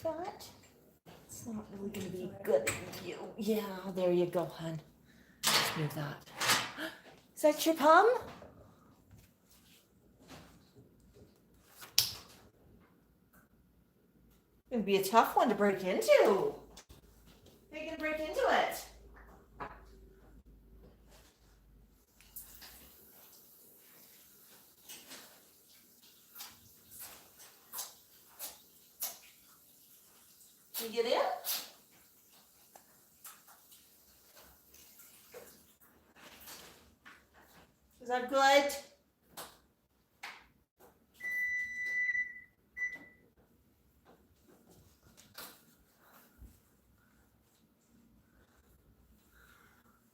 move that? It's not really going to be good for you. Yeah, there you go, hon. Let's move that. Is that your Pumm? It's going to be a tough one to break into. How are you going to break into it? Can you get in? Is that good?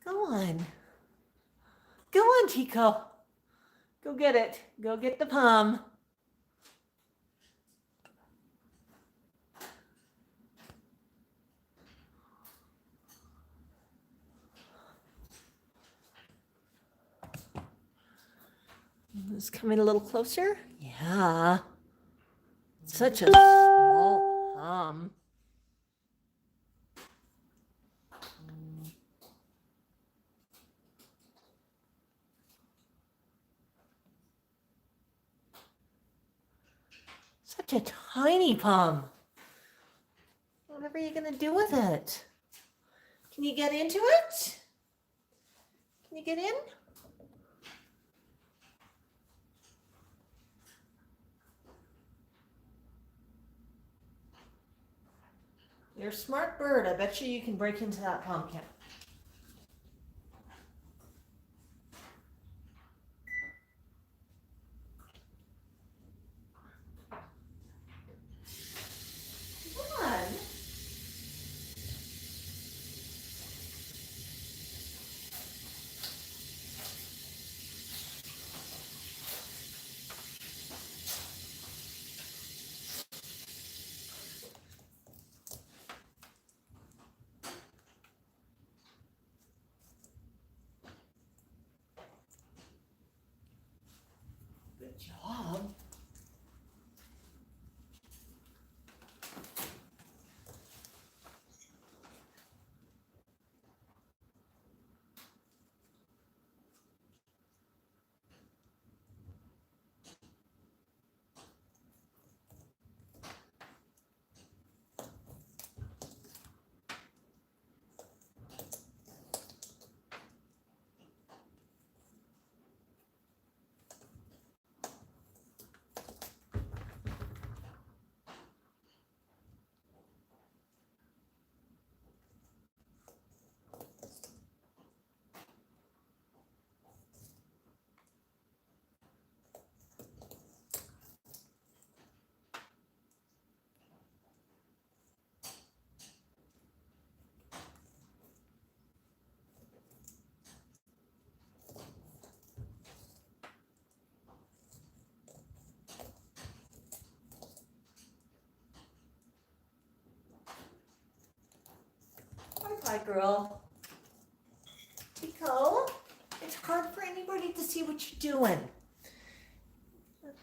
Go on. Go on, Tyco. Go get it. Go get the Pumm. It's coming a little closer. Yeah. Such a small Pumm. Such a tiny Pumm. Whatever are you going to do with it? Can you get into it? Can you get in? You're a smart bird. I bet you can break into that pumpkin. Come on. Good job. Bye, girl. Tyco, it's hard for anybody to see what you're doing.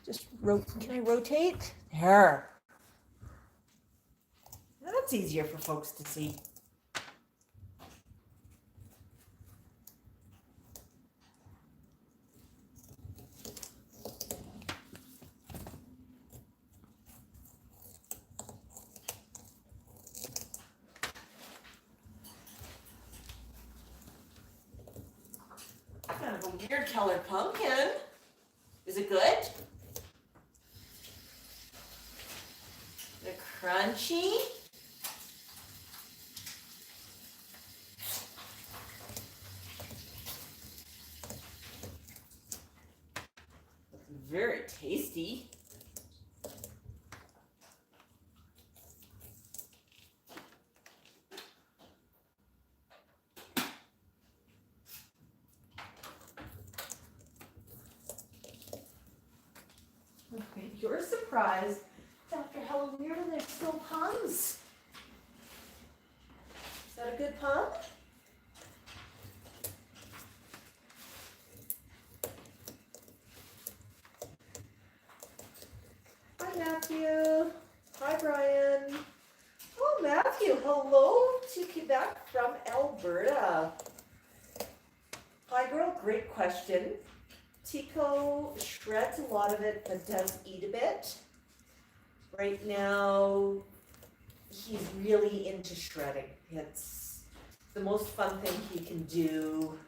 Just can I rotate? There. That's easier for folks to see. Kind of a weird colored pumpkin. Is it good? Is it crunchy? Very tasty. Okay, you're surprised after Halloween there's still Pumms. Is that a good Pumm? Hi, Matthew. Hi, Brian. Matthew, hello to Quebec from Alberta. Hi girl, great question. Tyco shreds a lot of it, but does eat a bit. Right now, he's really into shredding. It's the most fun thing he can do.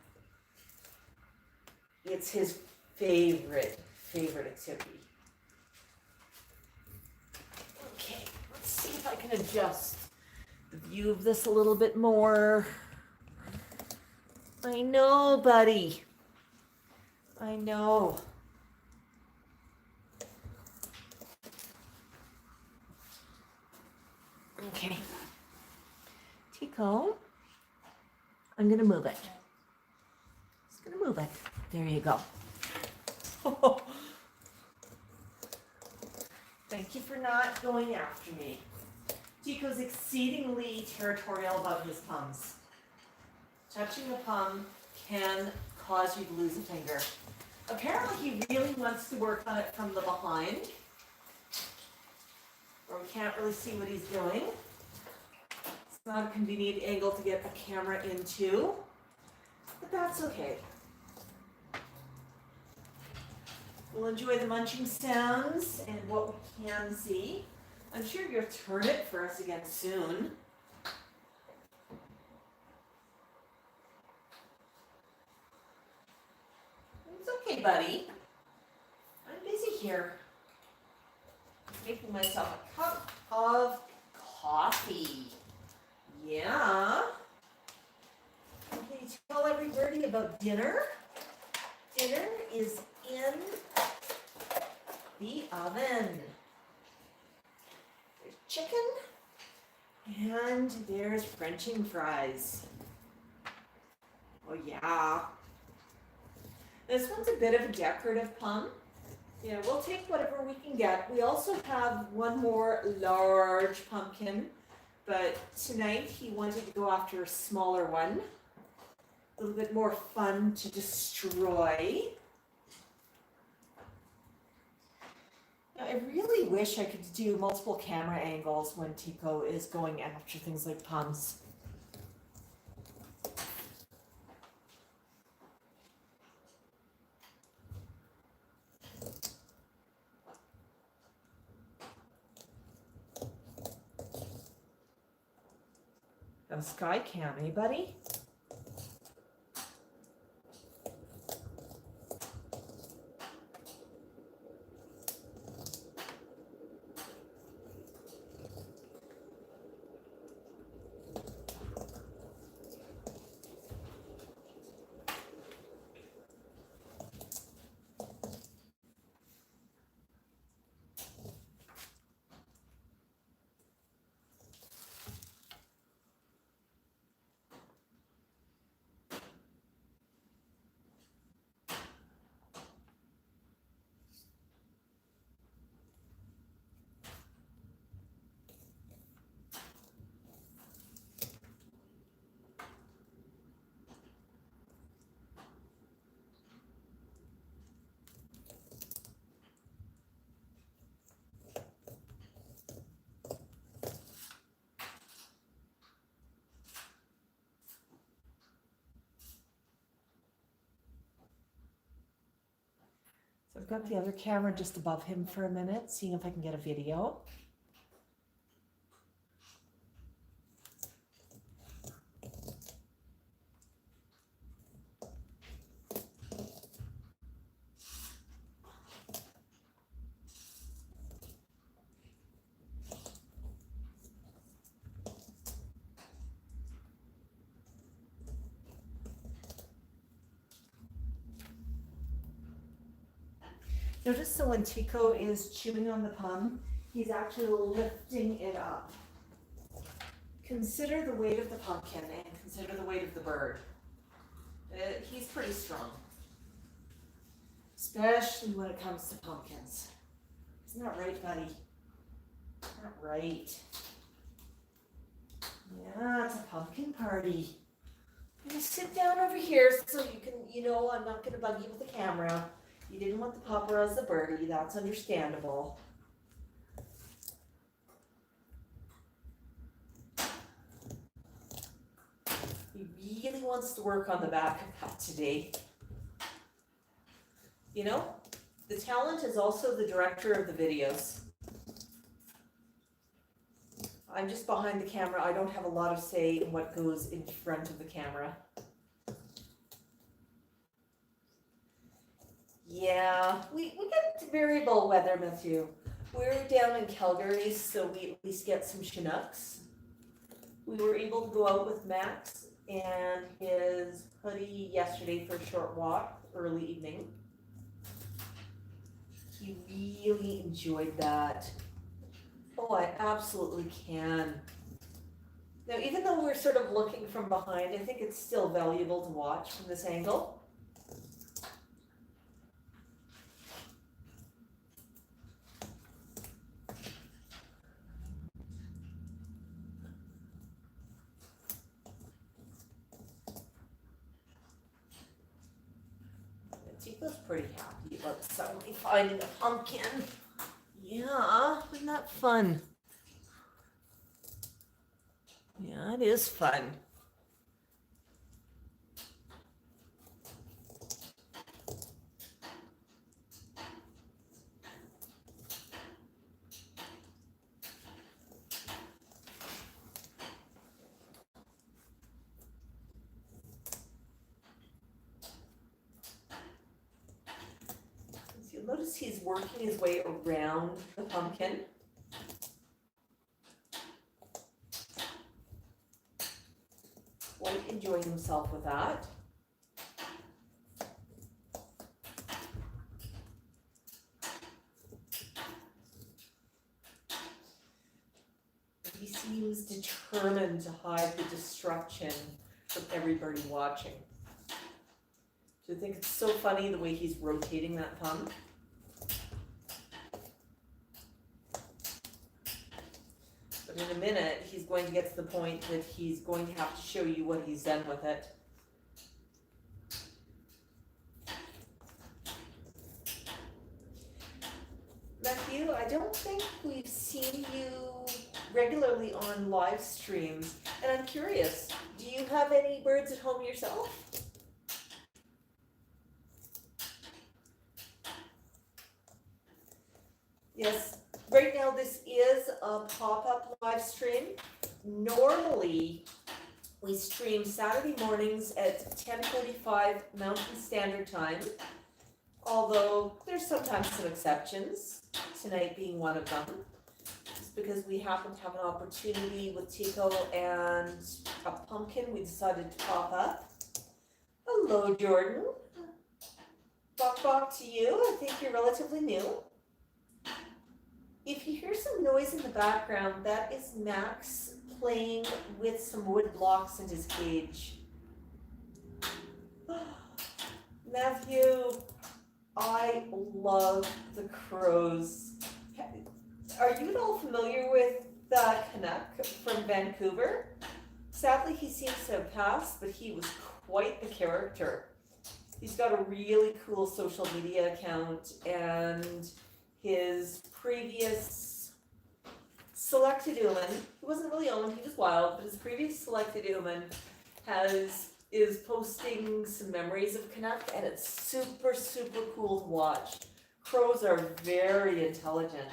It's his favorite activity. Okay, let's see if I can adjust the view of this a little bit more. I know, buddy. I know. Okay. Tyco, I'm gonna move it. Just gonna move it. There you go. Thank you for not going after me. Tyco's exceedingly territorial about his pums. Touching the pum can cause you to lose a finger. Apparently he really wants to work on it from the behind, where we can't really see what he's doing. It's not a convenient angle to get a camera into, but that's okay. We'll enjoy the munching sounds and what we can see. I'm sure you'll turn it for us again soon. It's okay, buddy. I'm busy here. Making myself a cup of coffee. Yeah. Can you tell everybody about dinner? Dinner is in the oven. There's chicken and there's Frenching fries. Oh yeah. This one's a bit of a decorative pum. Yeah, we'll take whatever we can get. We also have one more large pumpkin, but tonight he wanted to go after a smaller one. A little bit more fun to destroy. Now, I really wish I could do multiple camera angles when Tyco is going after things like pums. A sky cam, eh, buddy? So I've got the other camera just above him for a minute, seeing if I can get a video. Notice so when Tyco is chewing on the pum, he's actually lifting it up. Consider the weight of the pumpkin and consider the weight of the bird. He's pretty strong, especially when it comes to pumpkins. Isn't that right, buddy? Not right. Yeah, it's a pumpkin party. I'm gonna sit down over here so you can, I'm not gonna bug you with the camera. You didn't want the paparazzi birdie, that's understandable. wants to work on the back of that today. You know, the talent is also the director of the videos. I'm just behind the camera. I don't have a lot of say in what goes in front of the camera. Yeah, we get variable weather, Matthew. We're down in Calgary, so we at least get some Chinooks. We were able to go out with Max and his hoodie yesterday for a short walk, early evening. He really enjoyed that. Oh, I absolutely can. Now, even though we're sort of looking from behind, I think it's still valuable to watch from this angle. Tyco's pretty happy about suddenly finding a pumpkin. Yeah, isn't that fun? Yeah, it is fun. You'll notice he's working his way around the pumpkin. Quite enjoying himself with that. He seems determined to hide the destruction from everybody watching. Do you think it's so funny the way he's rotating that thumb? But in a minute, he's going to get to the point that he's going to have to show you what he's done with it. Matthew, I don't think we've seen you regularly on live streams, and I'm curious, do you have any birds at home yourself? Yes, right now this is a pop-up live stream. Normally, we stream Saturday mornings at 10:45 Mountain Standard Time, although there's sometimes some exceptions, tonight being one of them. Just because we happen to have an opportunity with Tyco and a pumpkin, we decided to pop up. Hello, Jordan. Bok to you. I think you're relatively new. If you hear some noise in the background, that is Max playing with some wood blocks in his cage. Matthew, I love the crows. Are you at all familiar with the Canuck from Vancouver? Sadly, he seems to have passed, but he was quite the character. He's got a really cool social media account, and his previous selected human, he wasn't really owned, he was wild, but his previous selected human is posting some memories of Canuck, and it's super cool to watch. Crows are very intelligent.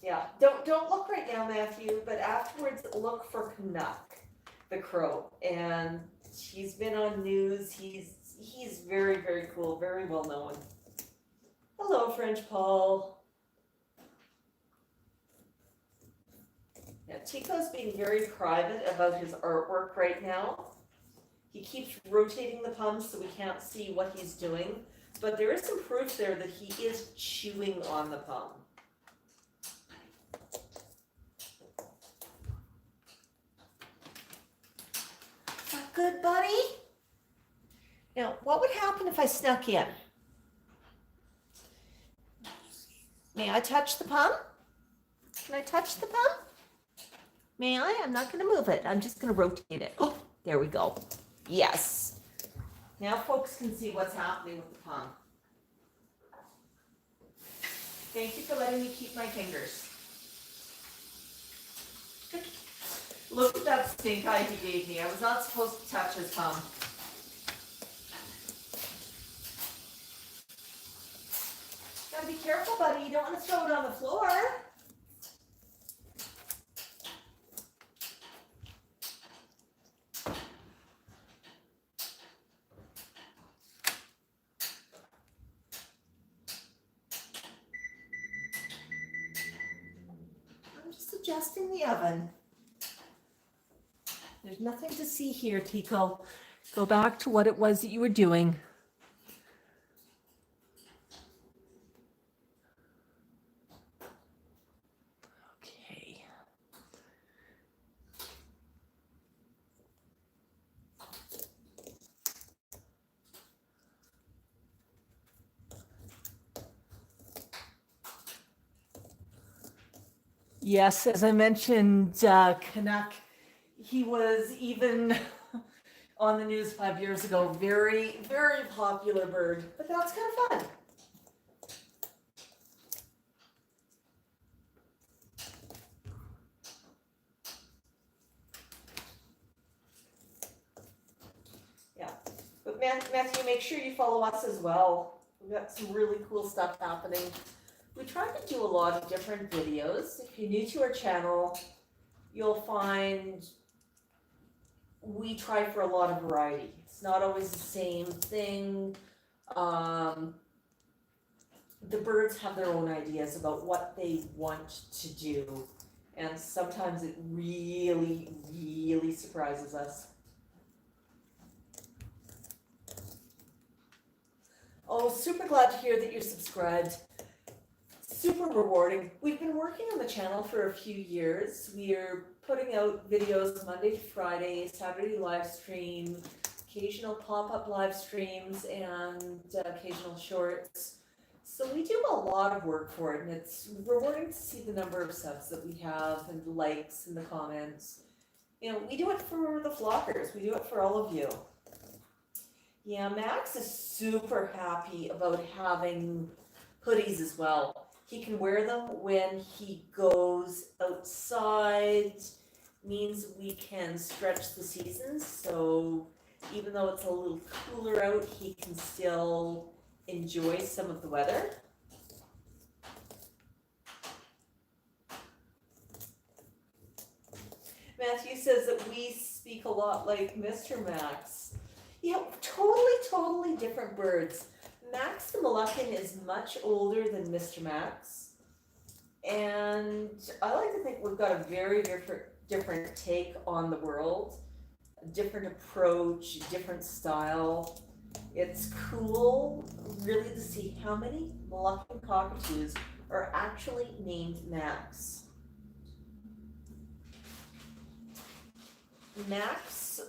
Yeah, don't look right now, Matthew, but afterwards look for Canuck, the crow, and he's been on news. He's very cool, very well known. Hello, French Paul. Now, Tyco's being very private about his artwork right now. He keeps rotating the Pumm so we can't see what he's doing, but there is some proof there that he is chewing on the Pumm. Is that good, buddy? Now, what would happen if I snuck in? May I touch the Pumm? Can I touch the Pumm? May I? I'm not going to move it. I'm just going to rotate it. Oh, there we go. Yes. Now folks can see what's happening with the Pumm. Thank you for letting me keep my fingers. Look at that stink eye he gave me. I was not supposed to touch his Pumm. to be careful, buddy. You don't want to throw it on the floor. I'm just adjusting the oven. There's nothing to see here, Tyco. Go back to what it was that you were doing. Okay. Yes, as I mentioned, Canuck, he was even on the news 5 years ago. Very, very popular bird, but that's kind of fun. Yeah, but Matthew, make sure you follow us as well. We've got some really cool stuff happening. We try to do a lot of different videos. If you're new to our channel, you'll find we try for a lot of variety. It's not always the same thing. The birds have their own ideas about what they want to do, and sometimes it really, really surprises us. Oh, super glad to hear that you're subscribed. Super rewarding. We've been working on the channel for a few years. We are putting out videos Monday to Friday, Saturday live stream, occasional pop-up live streams, and occasional shorts. So we do a lot of work for it, and it's rewarding to see the number of subs that we have and the likes and the comments. You know, we do it for the flockers. We do it for all of you. Yeah, Max is super happy about having hoodies as well. He can wear them when he goes outside, means we can stretch the seasons, so even though it's a little cooler out, he can still enjoy some of the weather. Matthew says that we speak a lot like Mr. Max. Yeah, totally different birds. Max the Moluccan is much older than Mr. Max, and I like to think we've got a very different take on the world, a different approach, different style. It's cool really to see how many Moluccan cockatoos are actually named Max. Max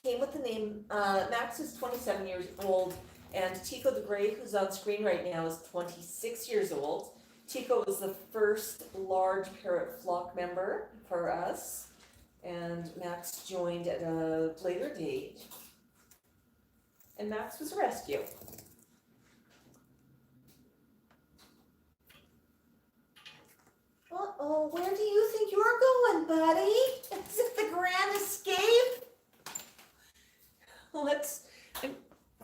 came with the name, Max is 27 years old, and Tyco the Gray, who's on screen right now, is 26 years old. Tyco was the first large parrot flock member for us, and Max joined at a later date. And Max was a rescue. Uh-oh, where do you think you're going, buddy? Is it the Grand Escape? I'm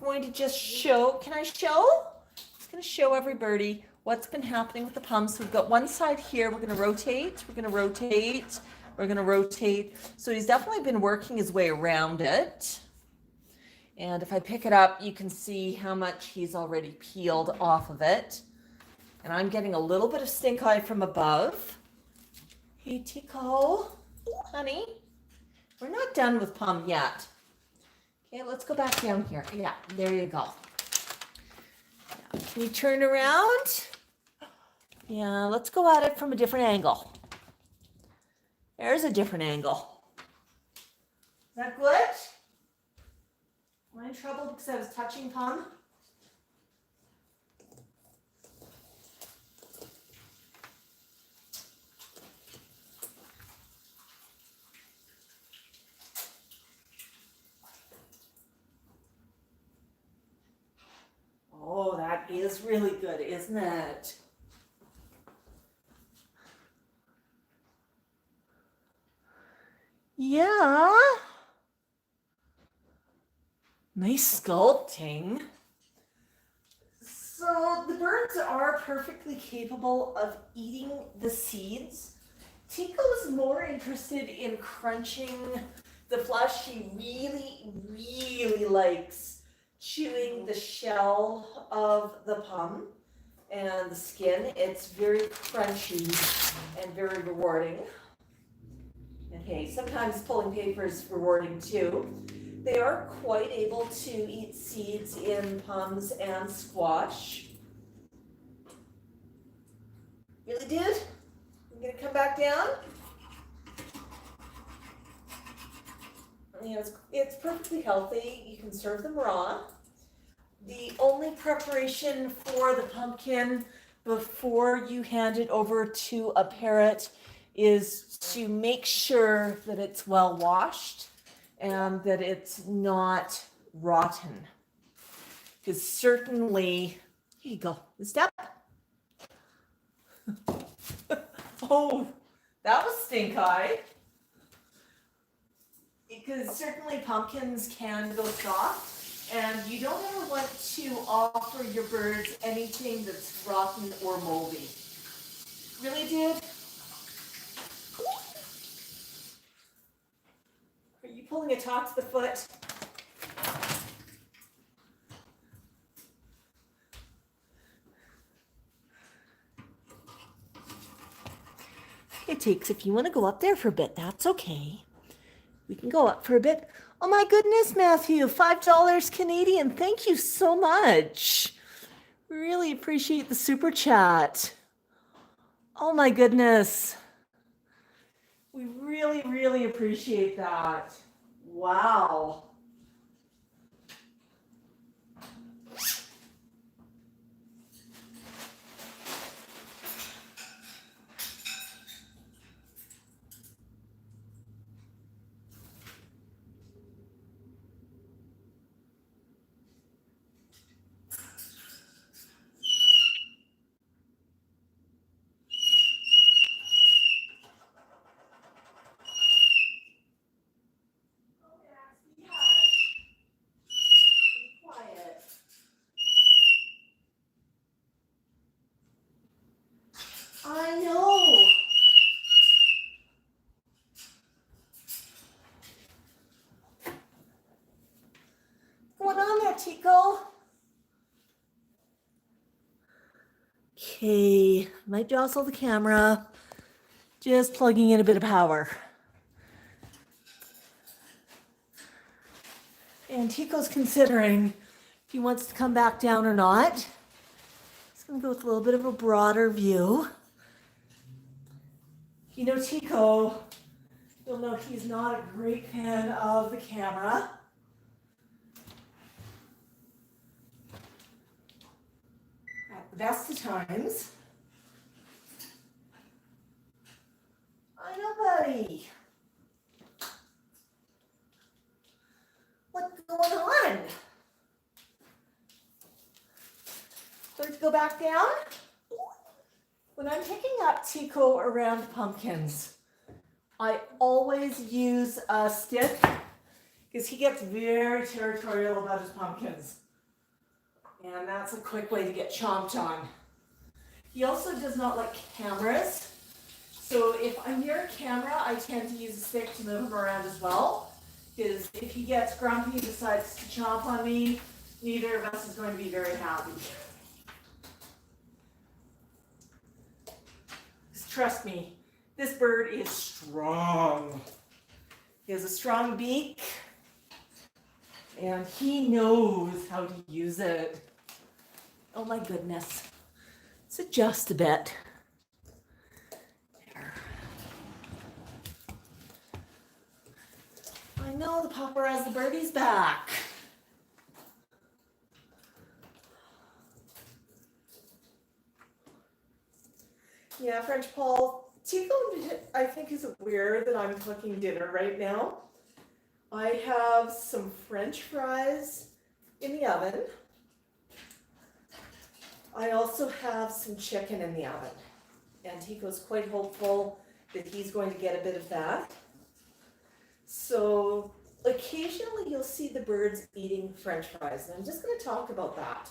going to just show, can I show? I'm just going to show everybody what's been happening with the Pumm. So we've got one side here, we're going to rotate, we're going to rotate, we're going to rotate. So he's definitely been working his way around it. And if I pick it up, you can see how much he's already peeled off of it. And I'm getting a little bit of stink eye from above. Hey, Tyco, honey, we're not done with Pumm yet. Okay, let's go back down here. Yeah, there you go. Now, can you turn around? Yeah, let's go at it from a different angle. There's a different angle. Is that good? Am I in trouble because I was touching Pumm? Oh, that is really good, isn't it? Yeah. Nice sculpting. So So the birds are perfectly capable of eating the seeds. Tyco is more interested in crunching the flesh. She really likes chewing the shell of the Pumm and the skin. It's very crunchy and very rewarding. And hey, sometimes pulling paper is rewarding too. They are quite able to eat seeds in Pumms and squash. Really, dude? I'm gonna come back down. You know, it's perfectly healthy. You can serve them raw. The only preparation for the pumpkin before you hand it over to a parrot is to make sure that it's well washed and that it's not rotten. Because certainly, here you go, step. Oh, that was stink eye. Because certainly pumpkins can go soft, and you don't ever want to offer your birds anything that's rotten or moldy. Really, dude? Are you pulling a top to the foot? It takes, if you want to go up there for a bit, that's okay. We can go up for a bit. Oh my goodness, Matthew, $5 Canadian. Thank you so much. Really appreciate the super chat. Oh my goodness. We really appreciate that. Wow. I know. What's going on there, Tyco? Okay, might jostle the camera. Just plugging in a bit of power. And Tyco's considering if he wants to come back down or not. He's going to go with a little bit of a broader view. You know, Tyco, you'll know he's not a great fan of the camera. At the best of times. I know, buddy. What's going on? Start to go back down? When I'm picking up Tyco around pumpkins, I always use a stick because he gets very territorial about his pumpkins. And that's a quick way to get chomped on. He also does not like cameras. So if I'm near a camera, I tend to use a stick to move him around as well. Because if he gets grumpy and decides to chomp on me, neither of us is going to be very happy. Trust me, this bird is strong. He has a strong beak, and he knows how to use it. Oh my goodness. Let's adjust a bit. There. I know the paparazzi birdie's back. Yeah, French Paul. Tyco, I think, is aware that I'm cooking dinner right now. I have some French fries in the oven. I also have some chicken in the oven. And Tyco's quite hopeful that he's going to get a bit of that. So occasionally you'll see the birds eating French fries, and I'm just going to talk about that.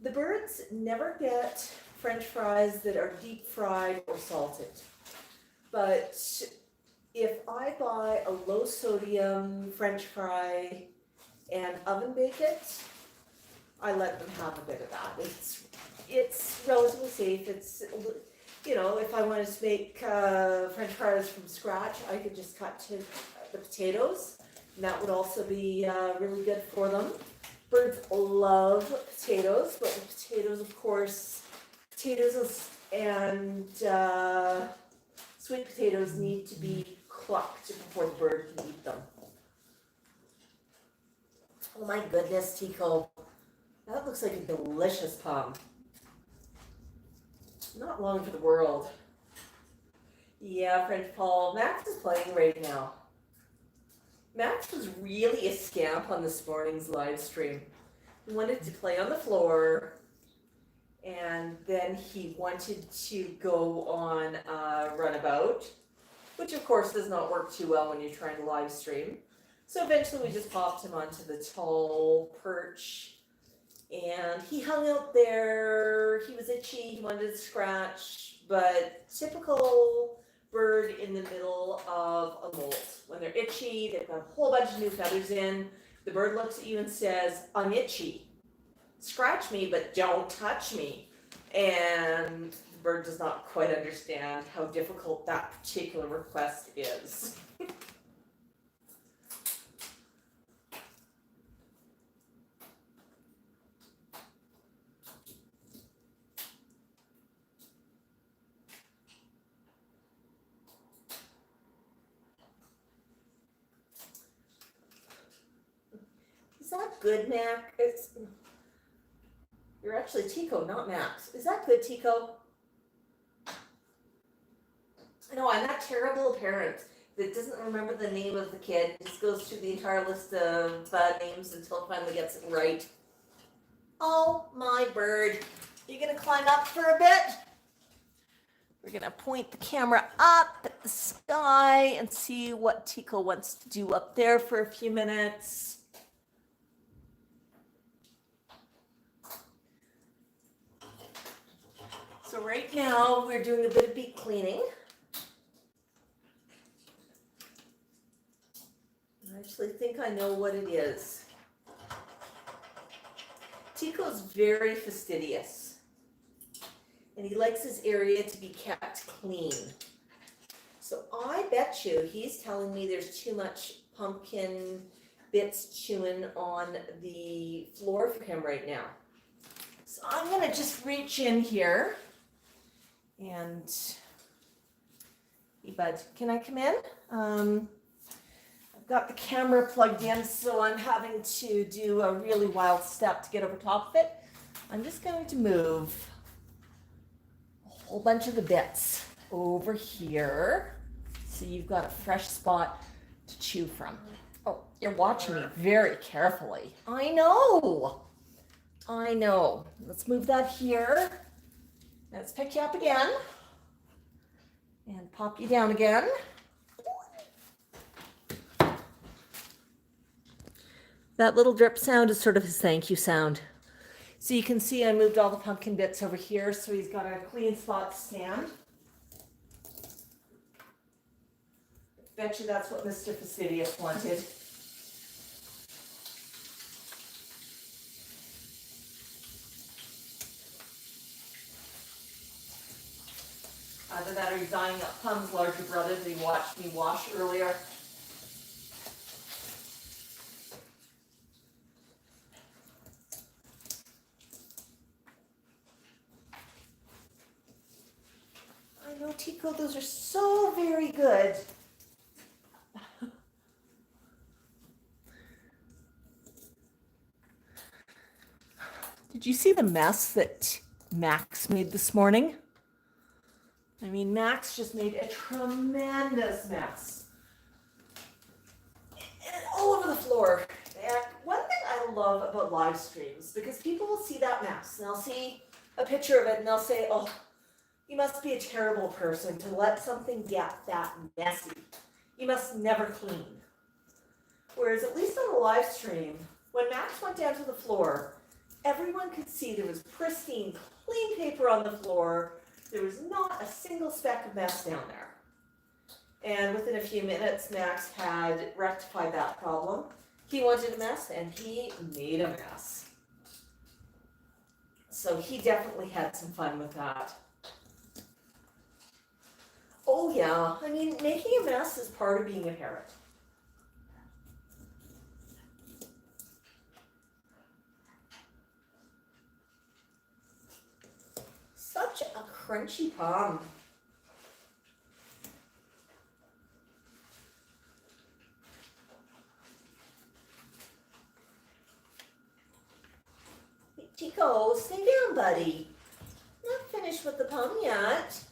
The birds never get French fries that are deep fried or salted. But if I buy a low sodium French fry and oven bake it, I let them have a bit of that. It's relatively safe. It's, you know, if I wanted to make French fries from scratch, I could just cut to the potatoes, and that would also be really good for them. Birds love potatoes, but the potatoes, of course, potatoes and sweet potatoes need to be cooked before the bird can eat them. Oh my goodness, Tyco. That looks like a delicious Pumm. Not long for the world. Yeah, French Paul. Max is playing right now. Max was really a scamp on this morning's live stream. He wanted to play on the floor, and then he wanted to go on a runabout, which of course does not work too well when you're trying to live stream. So eventually we just popped him onto the tall perch, and he hung out there. He was itchy, he wanted to scratch, but typical bird in the middle of a molt. When they're itchy, they've got a whole bunch of new feathers in. The bird looks at you and says, I'm itchy. Scratch me, but don't touch me. And the bird does not quite understand how difficult that particular request is. Is that good, Mac? You're actually Tyco, not Max. Is that good, Tyco? I know, I'm that terrible parent that doesn't remember the name of the kid, just goes through the entire list of names until it finally gets it right. Oh, my bird. You gonna climb up for a bit? We're gonna point the camera up at the sky and see what Tyco wants to do up there for a few minutes. So right now we're doing a bit of beak cleaning. I actually think I know what it is. Tyco's very fastidious, and he likes his area to be kept clean. So I bet you he's telling me there's too much pumpkin bits chewing on the floor for him right now. So I'm gonna just reach in here. And, hey bud, can I come in? I've got the camera plugged in, so I'm having to do a really wild step to get over top of it. I'm just going to move a whole bunch of the bits over here, so you've got a fresh spot to chew from. Oh, you're watching me very carefully. I know. Let's move that here. Let's pick you up again and pop you down again. That little drip sound is sort of his thank you sound. So you can see I moved all the pumpkin bits over here, so he's got a clean spot to stand. Bet you that's what Mr. Fastidious wanted. Either that or he's eyeing up Pumm's larger brother that he watched me wash earlier. I know, Tyco, those are so very good. Did you see the mess that Max made this morning? I mean, Max just made a tremendous mess. And all over the floor. And one thing I love about live streams, because people will see that mess, and they'll see a picture of it, and they'll say, oh, you must be a terrible person to let something get that messy. You must never clean. Whereas at least on a live stream, when Max went down to the floor, everyone could see there was pristine, clean paper on the floor. There was not a single speck of mess down there. And within a few minutes, Max had rectified that problem. He wanted a mess, and he made a mess. So he definitely had some fun with that. Oh yeah, I mean, making a mess is part of being a parrot. Such a crunchy Pumm. Hey, Tyco, stay down, buddy. Not finished with the Pumm yet.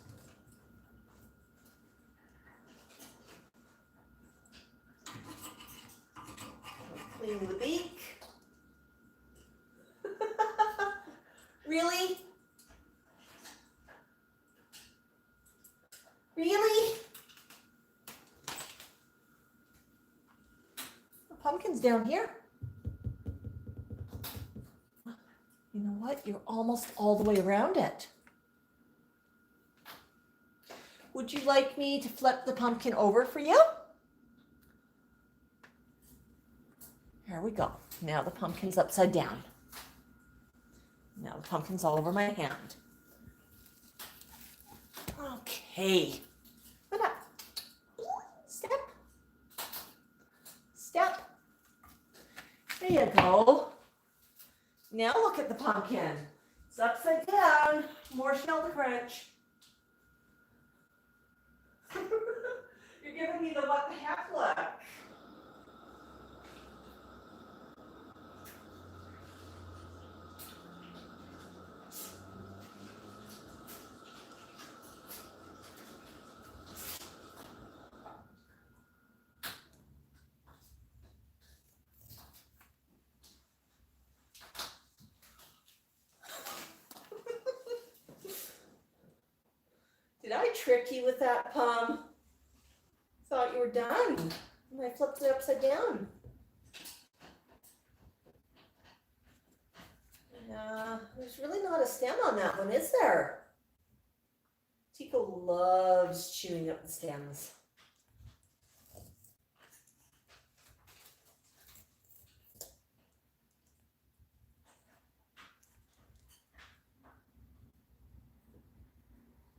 Clean the beak. Really? Really? The pumpkin's down here. You know what? You're almost all the way around it. Would you like me to flip the pumpkin over for you? Here we go. Now the pumpkin's upside down. Now the pumpkin's all over my hand. Okay. What up? Step. Step. There you go. Now look at the pumpkin. It's upside down. More shell to crunch. You're giving me the what the heck look. Did I trick you with that, Pumm? Thought you were done. And I flipped it upside down. There's really not a stem on that one, is there? Tyco loves chewing up the stems.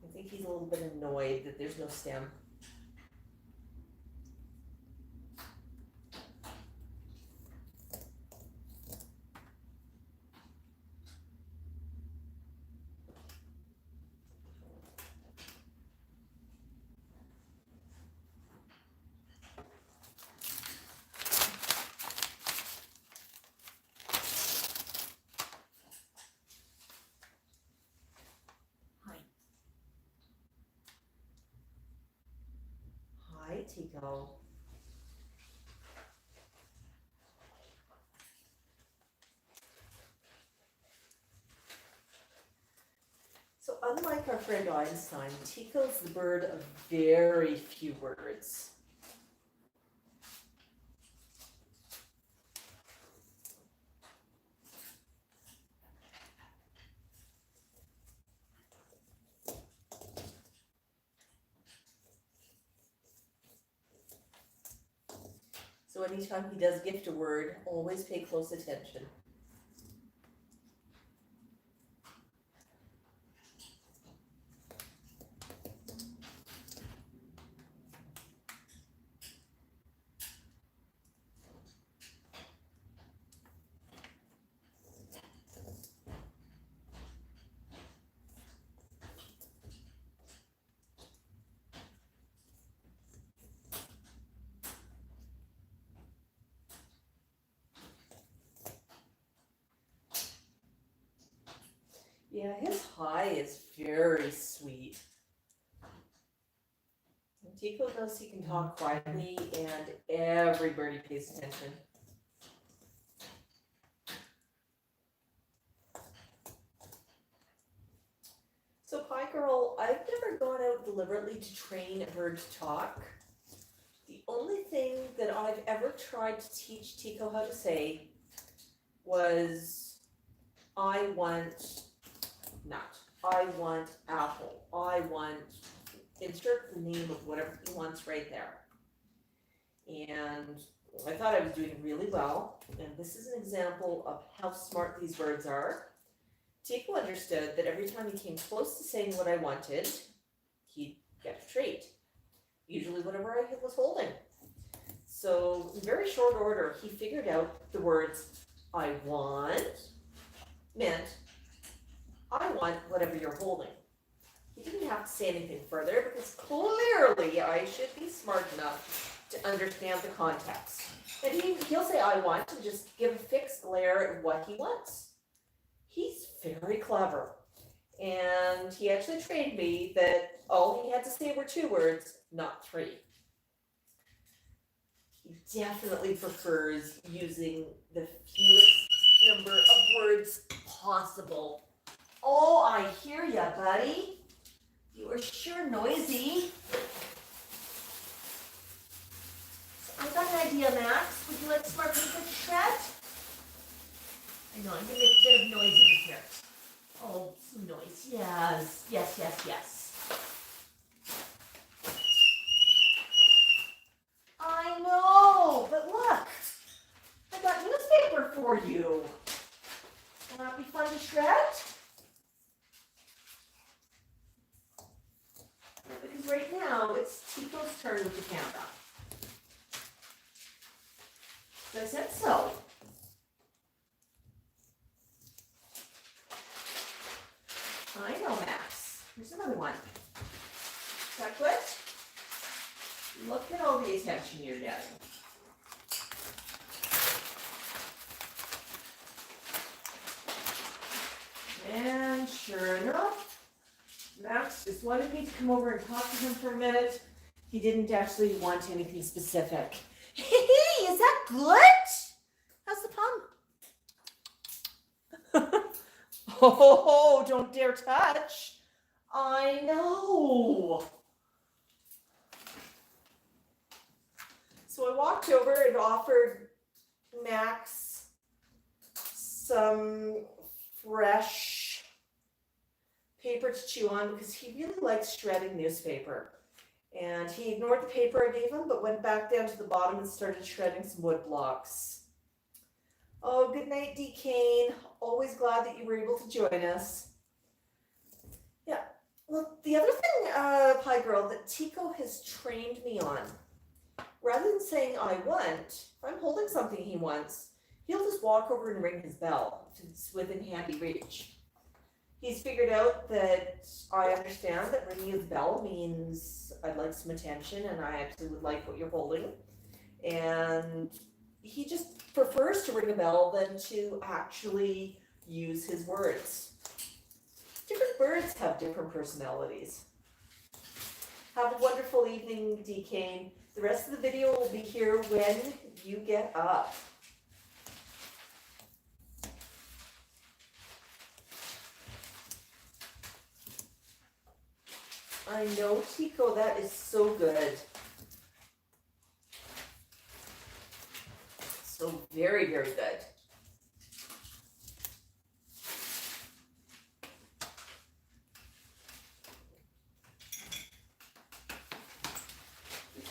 I think he's a little bit annoyed that there's no stem. Hi, Tyco. So unlike our friend Einstein, Tyco's the bird of very few words. So anytime he does gift a word, always pay close attention. Yeah, his hi is very sweet. And Tyco knows he can talk quietly and everybody pays attention. So Pie Girl, I've never gone out deliberately to train a bird to talk. The only thing that I've ever tried to teach Tyco how to say was I want nut. I want apple. I want, insert the name of whatever he wants right there. And I thought I was doing really well. And this is an example of how smart these birds are. Tyco understood that every time he came close to saying what I wanted, he'd get a treat. Usually whatever I was holding. So in very short order, he figured out the words I want meant I want whatever you're holding. He didn't have to say anything further because clearly I should be smart enough to understand the context. And he'll say I want and just give a fixed glare at what he wants. He's very clever. And he actually trained me that all he had to say were 2 words, not 3. He definitely prefers using the fewest number of words possible. Oh, I hear ya, buddy. You are sure noisy. So I got an idea, Max. Would you like to smart paper to shred? I know, I'm going to make a bit of noise over here. Oh, some noise. Yes, yes, yes, yes. I know, but look. I got newspaper for you. Will that be fun to shred? Because right now, it's Tyco's turn with the camera. So I said so. I know, Max. Here's another one. Is that good? Look at all the attention you're getting. And sure enough, Max just wanted me to come over and talk to him for a minute. He didn't actually want anything specific. Hey, is that good? How's the Pumm? Oh, don't dare touch. I know. So I walked over and offered Max some fresh paper to chew on because he really likes shredding newspaper. And he ignored the paper I gave him, but went back down to the bottom and started shredding some wood blocks. Oh, good night, D. Kane. Always glad that you were able to join us. Yeah, well, the other thing, Pie Girl, that Tyco has trained me on, rather than saying I want, if I'm holding something he wants, he'll just walk over and ring his bell if it's within handy reach. He's figured out that I understand that ringing his bell means I'd like some attention and I actually would like what you're holding. And he just prefers to ring a bell than to actually use his words. Different birds have different personalities. Have a wonderful evening, D. Kane. The rest of the video will be here when you get up. I know, Tyco, that is so good. So very, very good.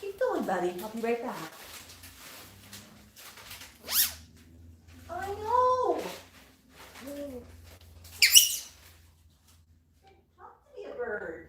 Keep going, buddy. I'll be right back. I know. Talk to me, a bird.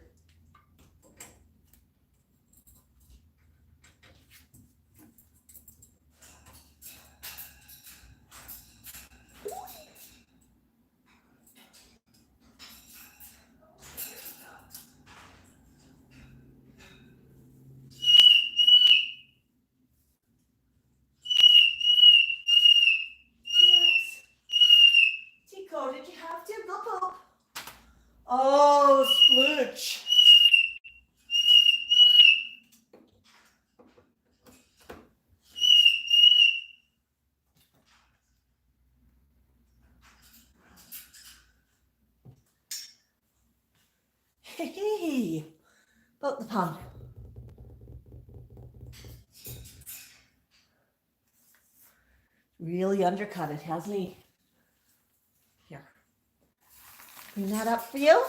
Tyco, did you have to? Go, go. Oh, splooch. Hey, about the Pumm. Really undercut it, hasn't he? Here, Clean that up for you.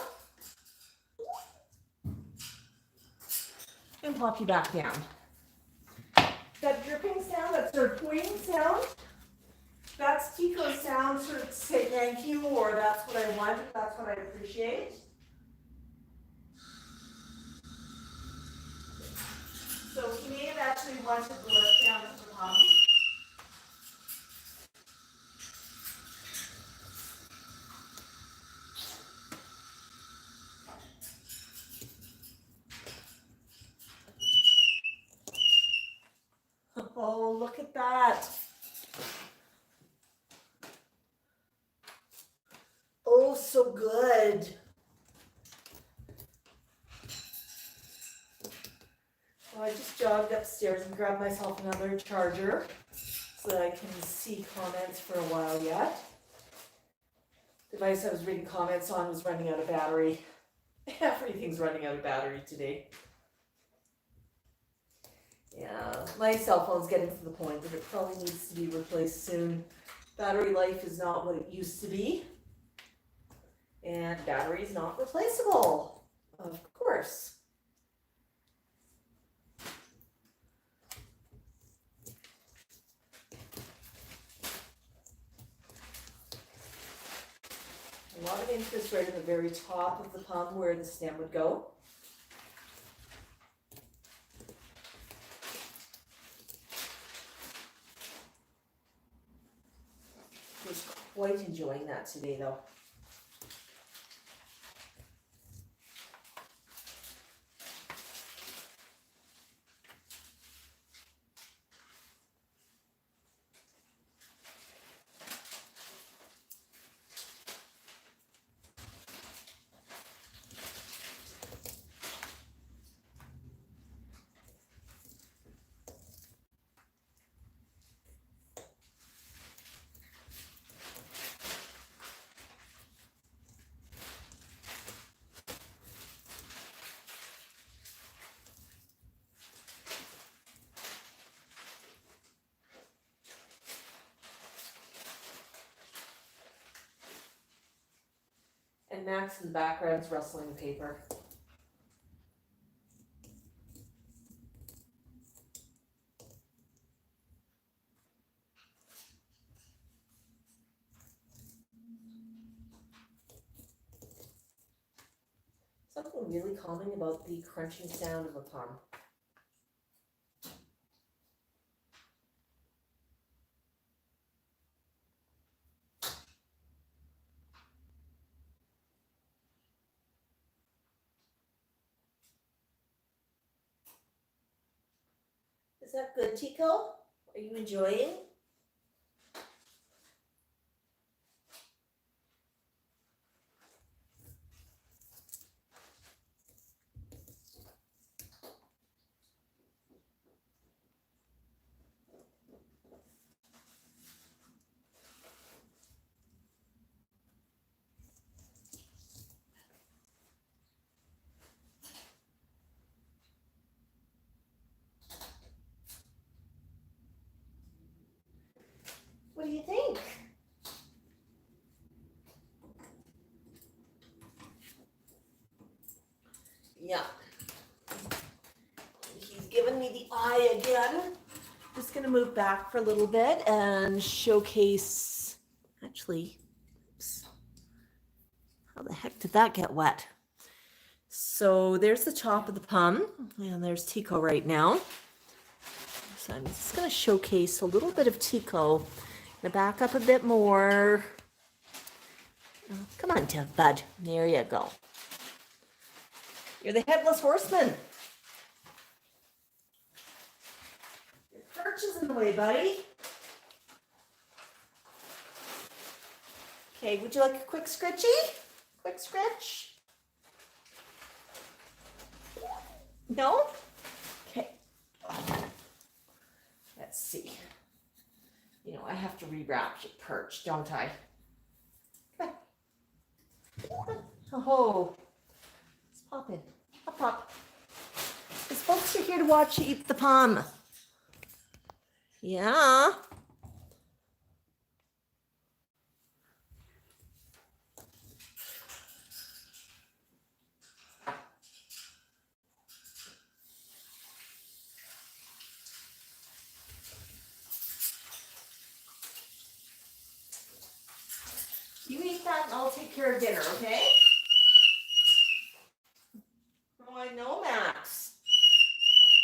And pop you back down. That dripping sound, that sort of pointing sound, that's Tyco's sound, sort of say thank you, or that's what I want, that's what I appreciate. So he may have actually wanted to lift down to the Pumm. Oh, look at that. Oh, so good. Well, I just jogged upstairs and grabbed myself another charger so that I can see comments for a while yet. The device I was reading comments on was running out of battery. Everything's running out of battery today. Yeah, my cell phone's getting to the point that it probably needs to be replaced soon. Battery life is not what it used to be. And battery is not replaceable, of course. A lot of interest right at the very top of the Pumm where the stem would go. I was quite enjoying that today though. And Max in the background's rustling the paper. Something really calming about the crunching sound of a Pumm. Is that good, Tyco? Are you enjoying? What do you think? Yeah. He's giving me the eye again. Just going to move back for a little bit and showcase, actually, oops, how the heck did that get wet? So there's the top of the Pumm, and there's Tyco right now. So I'm just going to showcase a little bit of Tyco. I'm going to back up a bit more. Oh, come on, Tiff, bud. There you go. You're the headless horseman. Your perch is in the way, buddy. Okay, would you like a quick scritchy? Quick scratch? No? Okay. Let's see. You know, I have to rewrap your perch, don't I? Come on. Oh, let's pop in. Pop, pop. Because folks are here to watch you eat the Pumm. Yeah. eat that and I'll take care of dinner, okay? Oh, I know, Max.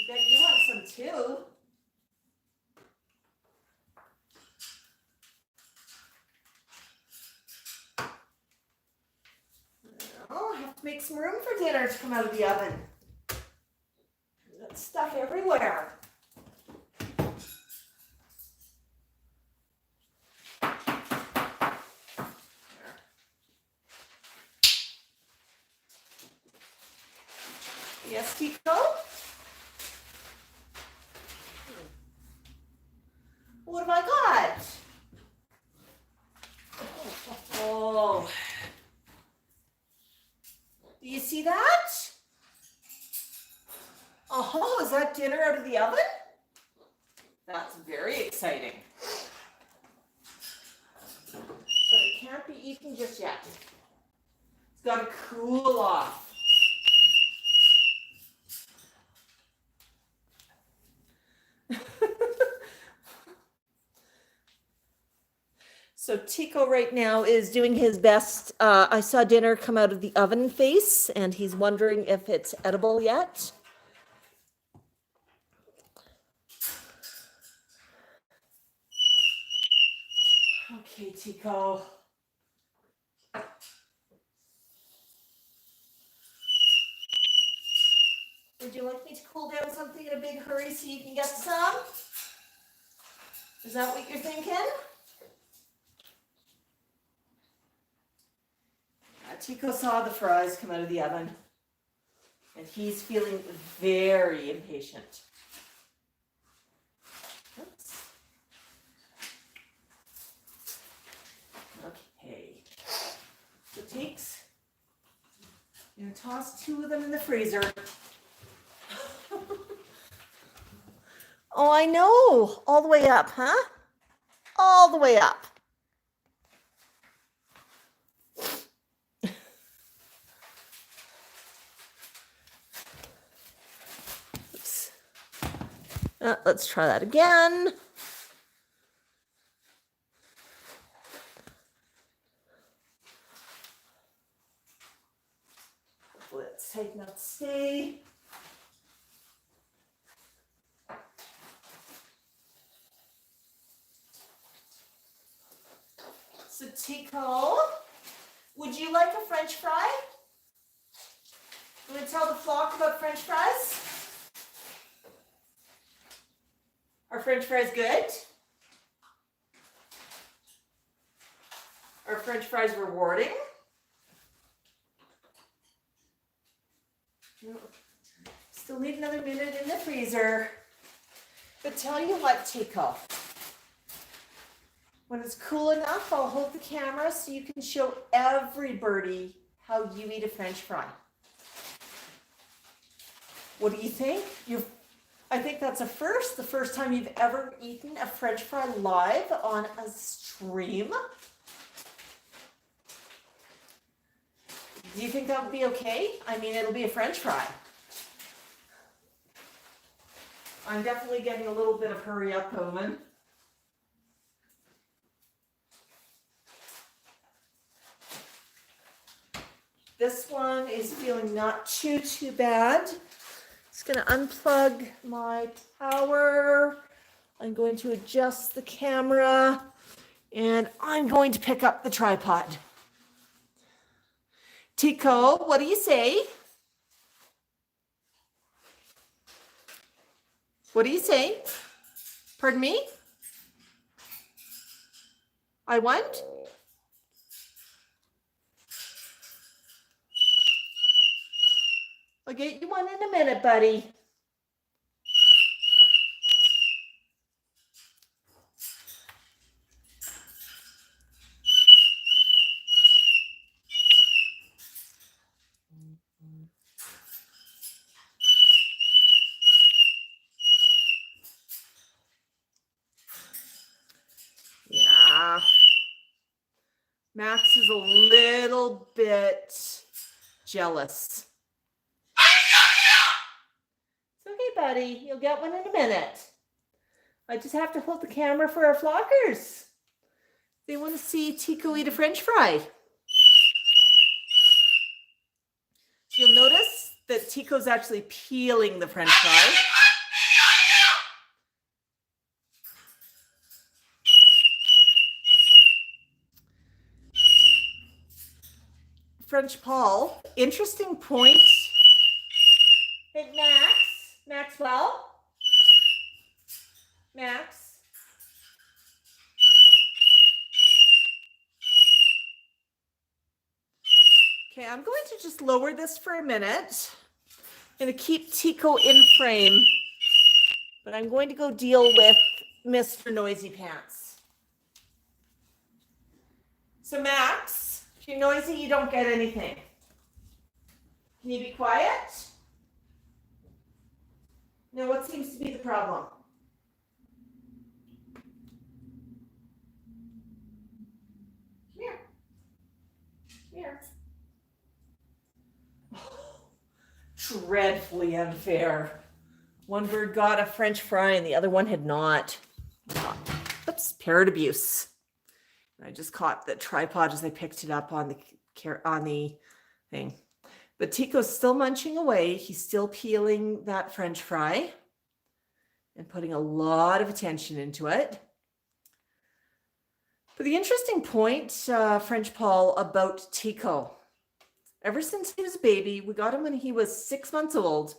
I bet you want some too. Oh, I have to make some room for dinner to come out of the oven. Got stuff everywhere. Yes, Tyco? What have I got? Oh. Do you see that? Oh, is that dinner out of the oven? That's very exciting. But it can't be eaten just yet. It's got to cool off. So Tyco right now is doing his best. I saw dinner come out of the oven face, and he's wondering if it's edible yet. Okay, Tyco. Would you like me to cool down something in a big hurry so you can get some? Is that what you're thinking? Tyco saw the fries come out of the oven, and he's feeling very impatient. Oops. Okay. So Teeks, you're gonna toss 2 of them in the freezer. Oh, I know. All the way up, huh? All the way up. Oops. Let's try that again. Let's take that stay. So Tyco, would you like a French fry? You want to tell the flock about French fries? Are French fries good? Are French fries rewarding? Still need another minute in the freezer. But tell you what, Tyco, when it's cool enough, I'll hold the camera so you can show everybody how you eat a French fry. What do you think? I think that's a first, the first time you've ever eaten a French fry live on a stream. Do you think that would be okay? I mean, it'll be a French fry. I'm definitely getting a little bit of hurry up going. This one is feeling not too bad. Just going to unplug my power. I'm going to adjust the camera, and I'm going to pick up the tripod. Tyco, what do you say? What do you say? Pardon me? I want? I'll get you one in a minute, buddy. Yeah. Max is a little bit jealous. It's okay, buddy. You'll get one in a minute. I just have to hold the camera for our flockers. They want to see Tyco eat a French fry. You'll notice that Tyco's actually peeling the French fry. French Paul, interesting point. Hey, Maxwell, Max. Okay, I'm going to just lower this for a minute. I'm going to keep Tyco in frame, but I'm going to go deal with Mr. Noisy Pants. So Max, if you're noisy, you don't get anything. Can you be quiet? Now, what seems to be the problem? Come here. Come here. Dreadfully unfair. One bird got a French fry and the other one had not. Oops, parrot abuse. I just caught the tripod as I picked it up on the thing. But Tyco's still munching away. He's still peeling that French fry and putting a lot of attention into it. But the interesting point, French Paul, about Tyco, ever since he was a baby, we got him when he was 6 months old.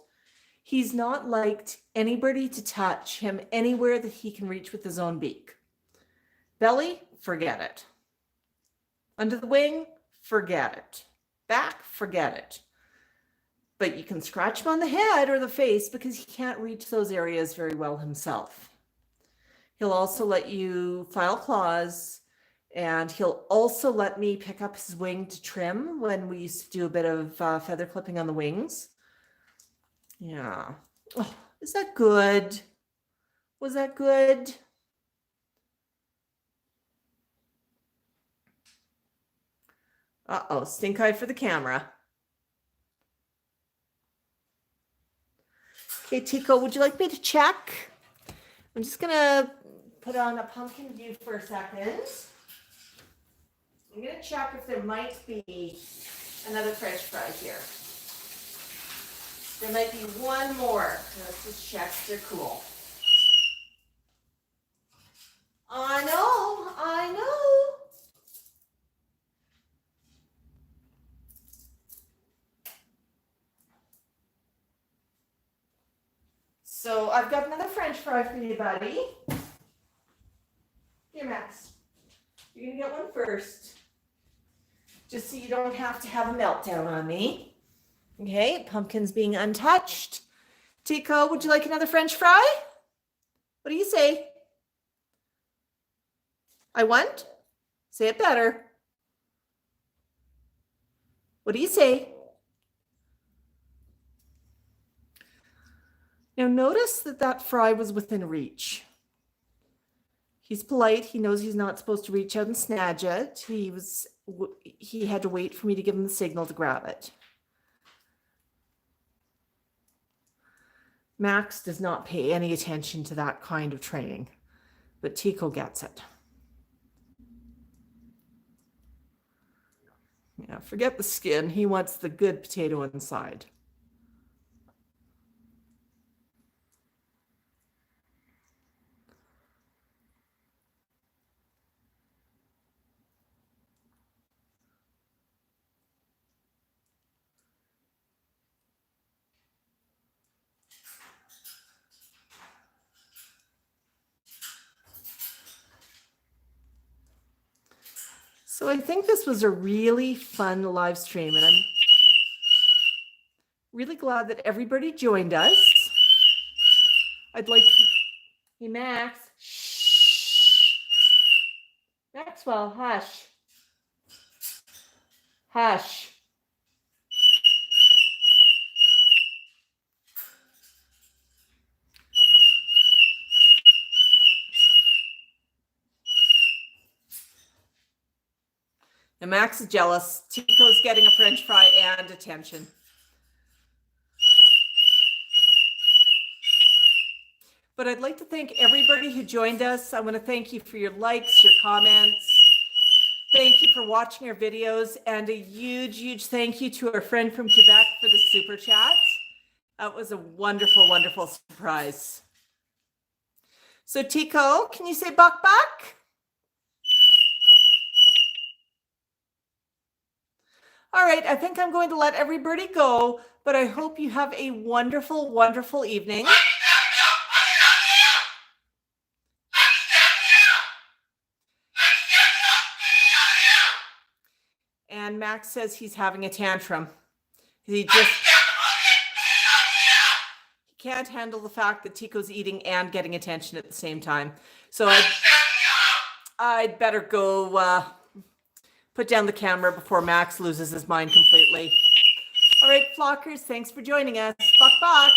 He's not liked anybody to touch him anywhere that he can reach with his own beak. Belly, forget it. Under the wing, forget it. Back, forget it. But you can scratch him on the head or the face because he can't reach those areas very well himself. He'll also let you file claws, and he'll also let me pick up his wing to trim when we used to do a bit of feather clipping on the wings. Yeah. Oh, is that good? Was that good? Uh-oh, stink eye for the camera. Okay, Tyco, would you like me to check? I'm just gonna put on a pumpkin view for a second. I'm gonna check if there might be another French fry here. There might be one more. Let's just check they're cool. I know. So I've got another French fry for you, buddy. Here, Max. You're gonna get one first. Just so you don't have to have a meltdown on me. Okay, pumpkin's being untouched. Tyco, would you like another French fry? What do you say? I want? Say it better. What do you say? Now notice that that fry was within reach. He's polite. He knows he's not supposed to reach out and snatch it. He had to wait for me to give him the signal to grab it. Max does not pay any attention to that kind of training, but Tyco gets it. Yeah, forget the skin. He wants the good potato inside. So I think this was a really fun live stream, and I'm really glad that everybody joined us. I'd like to... Hey, Max. Shh. Maxwell, hush. Hush. And Max is jealous. Tyco's getting a French fry and attention. But I'd like to thank everybody who joined us. I want to thank you for your likes, your comments. thank you for watching our videos, and a huge thank you to our friend from Quebec for the super chat. That was a wonderful, wonderful surprise. So Tyco, can you say buck buck? All right, I think I'm going to let everybody go, but I hope you have a wonderful, wonderful evening. And Max says he's having a tantrum. He can't handle the fact that Tyco's eating and getting attention at the same time. So I'd better go put down the camera before Max loses his mind completely. All right, flockers, thanks for joining us. Buck, buck.